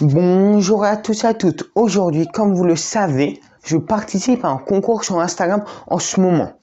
Bonjour à tous et à toutes. Aujourd'hui, comme vous le savez, je participe à un concours sur Instagram en ce moment.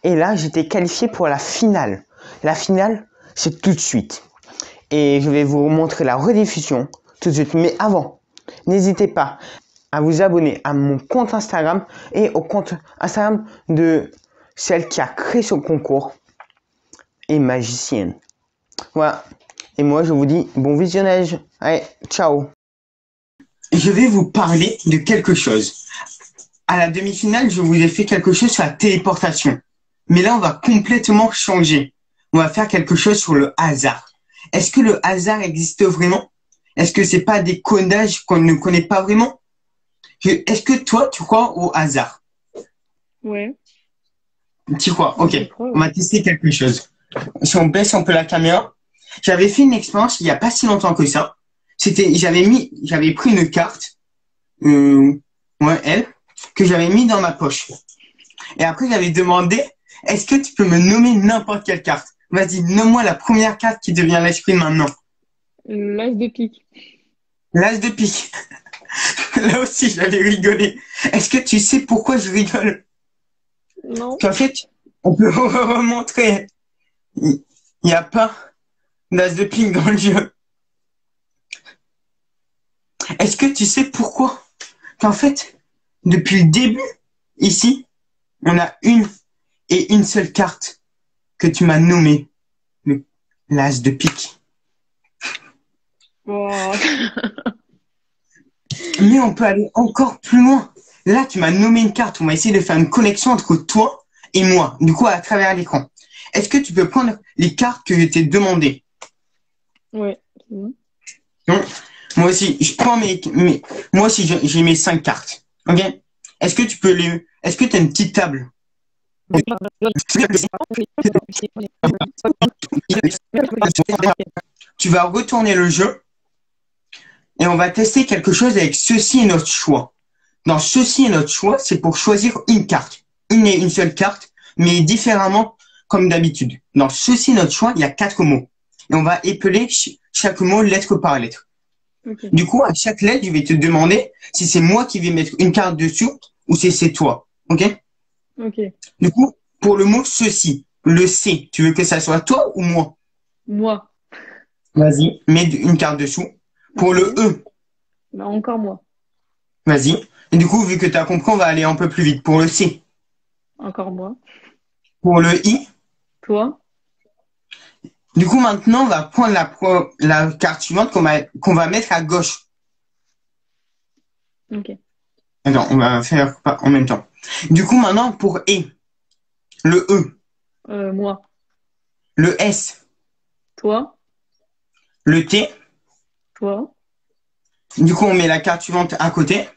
Et là, j'étais qualifié pour la finale. La finale, c'est tout de suite. Et je vais vous montrer la rediffusion tout de suite. Mais avant, n'hésitez pas à vous abonner à mon compte Instagram et au compte Instagram de celle qui a créé ce concours et magicienne. Voilà. Et moi, je vous dis bon visionnage. Allez, ciao. Je vais vous parler de quelque chose. À la demi-finale, je vous ai fait quelque chose sur la téléportation. Mais là, on va complètement changer. On va faire quelque chose sur le hasard. Est-ce que le hasard existe vraiment? Est-ce que c'est pas des codages qu'on ne connaît pas vraiment? Est-ce que toi, tu crois au hasard? Ouais. Tu crois? Ok. Crois, ouais. On va tester quelque chose. Si on baisse un peu la caméra, j'avais fait une expérience il n'y a pas si longtemps que ça. J'avais pris une carte, que j'avais mis dans ma poche. Et après, j'avais demandé, est-ce que tu peux me nommer n'importe quelle carte? Vas-y, nomme-moi la première carte qui devient l'esprit maintenant. L'as de pique. L'as de pique. Là aussi, j'avais rigolé. Est-ce que tu sais pourquoi je rigole? Non. Qu'en fait, on peut remontrer. Il n'y a pas d'as de pique dans le jeu. Est-ce que tu sais pourquoi? Qu'en fait, depuis le début, ici, on a une seule carte que tu m'as nommée, l'as de pique. Wow. Mais on peut aller encore plus loin. Là, tu m'as nommé une carte. On va essayer de faire une connexion entre toi et moi, du coup, à travers l'écran. Est-ce que tu peux prendre les cartes que je t'ai demandées? Ouais. C'est bon. Non. Moi aussi, je prends moi aussi, j'ai mes 5 cartes. Ok? Est-ce que tu as une petite table? Tu vas retourner le jeu et on va tester quelque chose avec ceci et notre choix. Dans ceci et notre choix, c'est pour choisir une carte. Une seule carte, mais différemment comme d'habitude. Dans ceci et notre choix, il y a 4 mots. Et on va épeler chaque mot lettre par lettre. Okay. Du coup, à chaque lettre, je vais te demander si c'est moi qui vais mettre une carte dessus ou si c'est toi. Ok? Ok. Du coup, pour le mot ceci, le C, tu veux que ça soit toi ou moi? Moi. Vas-y, mets une carte dessous. Pour le E, Bah, encore moi. vas-y. Et du coup, vu que tu as compris, on va aller un peu plus vite. Pour le C, Encore moi. pour le I. Toi. Du coup, maintenant, on va prendre la carte suivante qu'on va mettre à gauche. Ok. Attends, on va faire en même temps. Du coup, maintenant, pour E, le E, Moi. le S, Toi. le T. Toi. Du coup, on met la carte suivante à côté.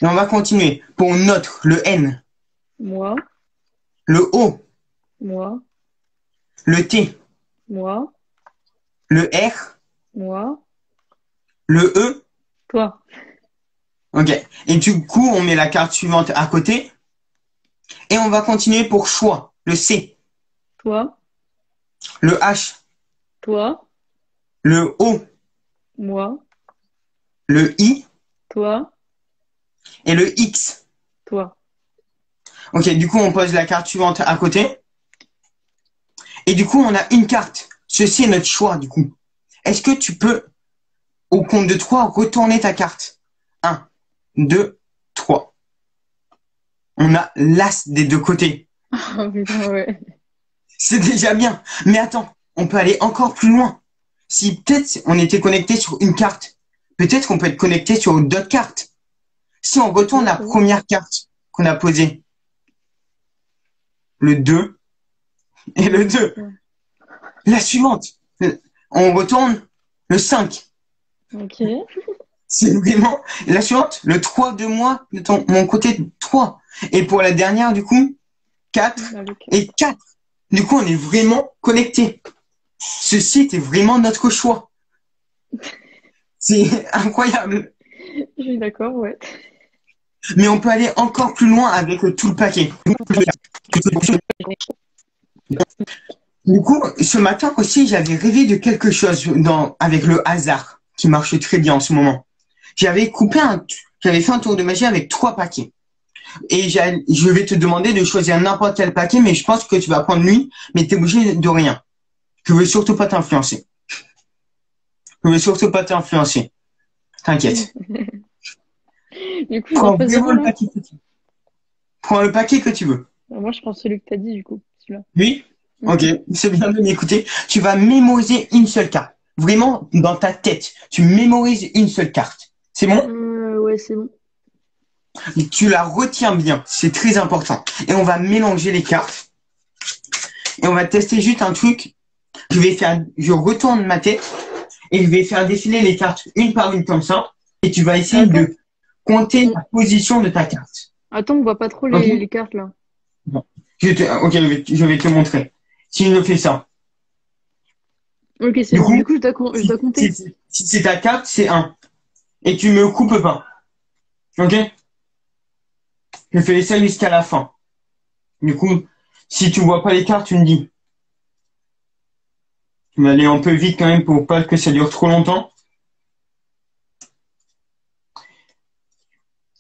Et on va continuer. Pour notre, le N, Moi. le O, Moi. le T, Moi. le R, Moi. le E. Toi. Ok. Et du coup, on met la carte suivante à côté. Et on va continuer pour choix. Le C, Toi. le H, Toi. le O, Moi. le I Toi. et le X. Toi. Ok, du coup, on pose la carte suivante à côté. Et du coup, on a une carte. Ceci est notre choix, du coup. Est-ce que tu peux, au compte de 3, retourner ta carte? 1, 2, 3. On a l'as des deux côtés. Oh putain, ouais. C'est déjà bien. Mais attends, on peut aller encore plus loin. Si peut-être on était connecté sur une carte, peut-être qu'on peut être connecté sur d'autres cartes. Si on retourne la première carte qu'on a posée, le 2 et le 2, la suivante, on retourne le 5. Ok. C'est vraiment la suivante, le 3 de moi, de mon côté 3. Et pour la dernière, du coup, 4 et 4. Du coup, on est vraiment connectés. Ce site est vraiment notre choix. C'est incroyable. Je suis d'accord, ouais. Mais on peut aller encore plus loin avec tout le paquet. Du coup, ce matin aussi, j'avais rêvé de quelque chose avec le hasard. qui marche très bien en ce moment. J'avais coupé j'avais fait un tour de magie avec 3 paquets. Et je vais te demander de choisir n'importe quel paquet, mais je pense que tu vas prendre lui, mais t'es obligé de rien. Je veux surtout pas t'influencer. Je veux surtout pas t'influencer. T'inquiète. Du coup, je dois Prends choisir vraiment un le là. paquet que tu veux. Prends le paquet que tu veux. Moi, je prends celui que t'as dit, du coup, celui-là. Oui? Mm. Ok, c'est bien de m'écouter. Tu vas mémoriser une seule carte. Vraiment, dans ta tête, tu mémorises une seule carte. C'est bon? Ouais, c'est bon. Tu la retiens bien. C'est très important. Et on va mélanger les cartes. Et on va tester juste un truc. Je retourne ma tête et je vais faire défiler les cartes une par une comme ça. Et tu vas essayer Attends, de compter on... la position de ta carte. Attends, on voit pas trop Ok? les cartes, là. Bon. Ok, je vais te montrer. Si je fais ça. Ok, c'est Du bon. Du coup, coup, je dois compter. si c'est ta carte, c'est un. Et tu me coupes pas. Ok? Je fais ça jusqu'à la fin. Du coup, si tu vois pas les cartes, tu me dis. Tu vas aller un peu vite quand même pour pas que ça dure trop longtemps.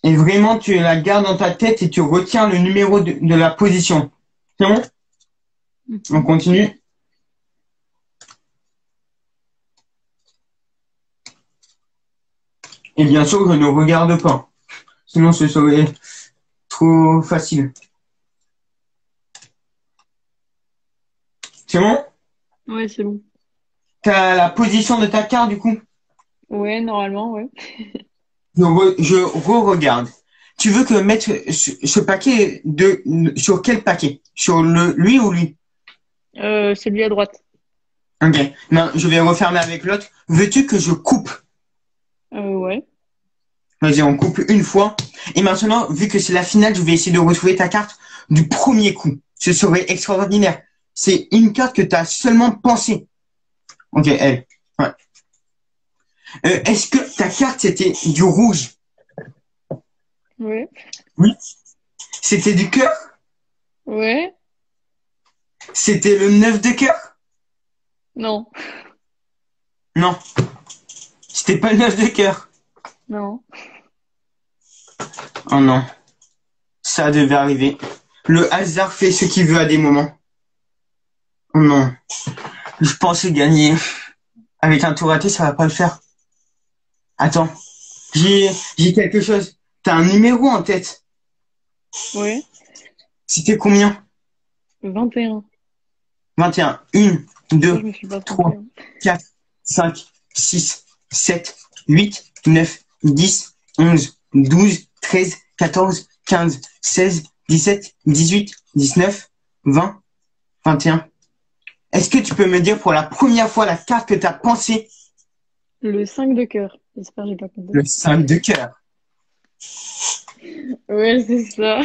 Et vraiment, tu la gardes dans ta tête et tu retiens le numéro de la position. C'est bon? On Mhm. continue. Et bien sûr, je ne regarde pas. Sinon, ce serait trop facile. C'est bon? Ouais, c'est bon. T'as la position de ta carte, du coup? Ouais, normalement, ouais. Je re-regarde. Tu veux que mettre ce paquet sur quel paquet? Sur lui ou lui? Celui à droite. Ok. Non, je vais refermer avec l'autre. Veux-tu que je coupe? Ouais. Vas-y, on coupe une fois. Et maintenant, vu que c'est la finale, je vais essayer de retrouver ta carte du premier coup. Ce serait extraordinaire. C'est une carte que tu as seulement pensé. Ok, elle. Ouais. Est-ce que ta carte, c'était du rouge? Ouais. Oui. C'était du cœur? Ouais. C'était le 9 de cœur? Non. Non. C'était pas le 9 de cœur. Non. Oh non. Ça devait arriver. Le hasard fait ce qu'il veut à des moments. Oh non. Je pensais gagner. Avec un tour raté, ça va pas le faire. Attends. J'ai quelque chose. T'as un numéro en tête. Ouais. C'était combien? 21. 21. 1, J'espère que 2, je me suis pas trompée, 3, hein. 4, 5, 6, 7, 8, 9, 10, 11, 12, 13, 14, 15, 16, 17, 18, 19, 20, 21. Est-ce que tu peux me dire pour la première fois la carte que tu as pensée? Le 5 de cœur. J'espère que j'ai pas compté. Le 5 de cœur. Ouais, c'est ça.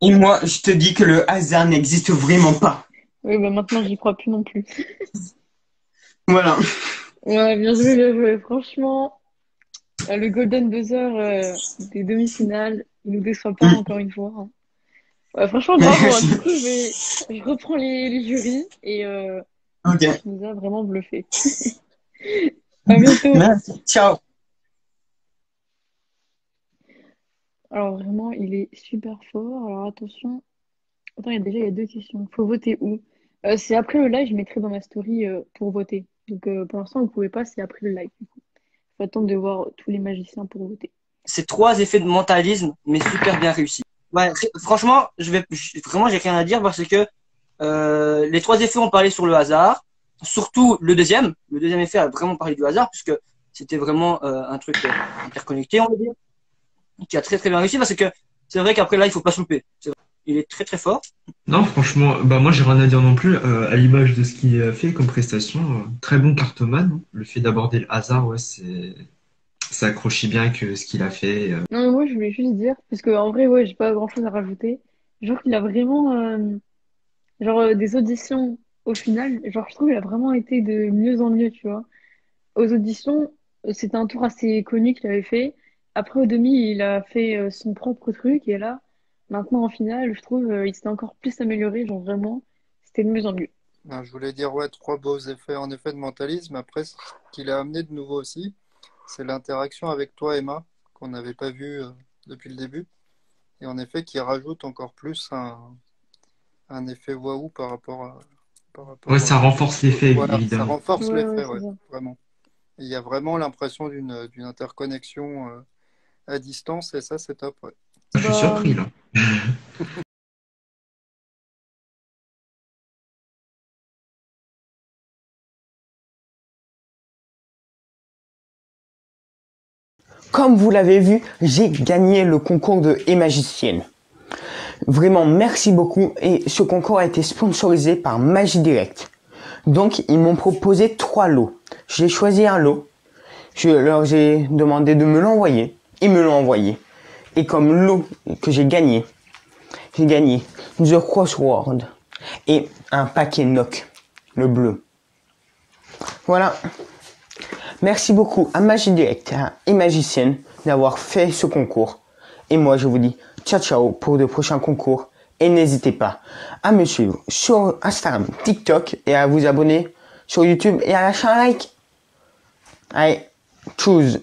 Et moi, je te dis que le hasard n'existe vraiment pas. Oui, bah maintenant, j'y crois plus non plus. Voilà. Ouais, bien joué, bien joué. Franchement, le Golden Buzzer des demi-finales, il nous déçoit pas Mm. encore une fois, hein. Ouais, franchement, bravo, hein. Du coup, je reprends les jurys et Ok. tu nous as vraiment bluffé. À bientôt. Merci. Ciao. Alors vraiment, il est super fort. Alors attention. Attends, il y a deux questions. Faut voter où? C'est après le live, je mettrai dans ma story pour voter. Donc pour l'instant, vous pouvez pas, c'est après le live. Faut attendre de voir tous les magiciens pour voter. C'est 3 effets de mentalisme, mais super bien réussis. Ouais, franchement, vraiment, j'ai rien à dire parce que les 3 effets ont parlé sur le hasard, surtout le deuxième. Le deuxième effet a vraiment parlé du hasard puisque c'était vraiment un truc interconnecté, on va dire, qui a très très bien réussi parce que c'est vrai qu'après là, il faut pas se louper. Il est très très fort. Non, franchement, bah moi j'ai rien à dire non plus. À l'image de ce qu'il a fait comme prestation, très bon cartomane, hein. Le fait d'aborder le hasard, ouais, ça accrochit bien que ce qu'il a fait. Non, mais moi, je voulais juste dire, parce que en vrai, ouais, j'ai pas grand-chose à rajouter. Genre qu'il a vraiment, des auditions au final. Genre, je trouve qu'il a vraiment été de mieux en mieux, tu vois. Aux auditions, c'était un tour assez connu qu'il avait fait. Après, au demi, il a fait son propre truc. Et là, maintenant, en finale, je trouve il s'est encore plus amélioré. Genre, vraiment, c'était de mieux en mieux. Non, je voulais dire, ouais, trois beaux effets en effet de mentalisme. Après, ce qu'il a amené de nouveau aussi, c'est l'interaction avec toi, Emma, qu'on n'avait pas vu depuis le début. Et en effet, qui rajoute encore plus un effet waouh par Ouais, rapport, ça renforce l'effet, voilà, ça évidemment. renforce Ouais, ouais, l'effet, c'est ouais, ça. vraiment. Et il y a vraiment l'impression d'une interconnexion à distance, et ça, c'est top, ouais. Je suis Bah, surpris, là. Comme vous l'avez vu, j'ai gagné le concours de Magicienne. Vraiment, merci beaucoup. Et ce concours a été sponsorisé par Magie Direct. Donc, ils m'ont proposé 3 lots. J'ai choisi un lot. Je leur ai demandé de me l'envoyer. Ils me l'ont envoyé. Et comme lot que j'ai gagné The Crossword et un paquet Nock, le bleu. Voilà. Merci beaucoup à Magie Direct et Magicienne d'avoir fait ce concours. Et moi, je vous dis ciao ciao pour de prochains concours. Et n'hésitez pas à me suivre sur Instagram, TikTok et à vous abonner sur YouTube et à lâcher un like. Allez, tchuss.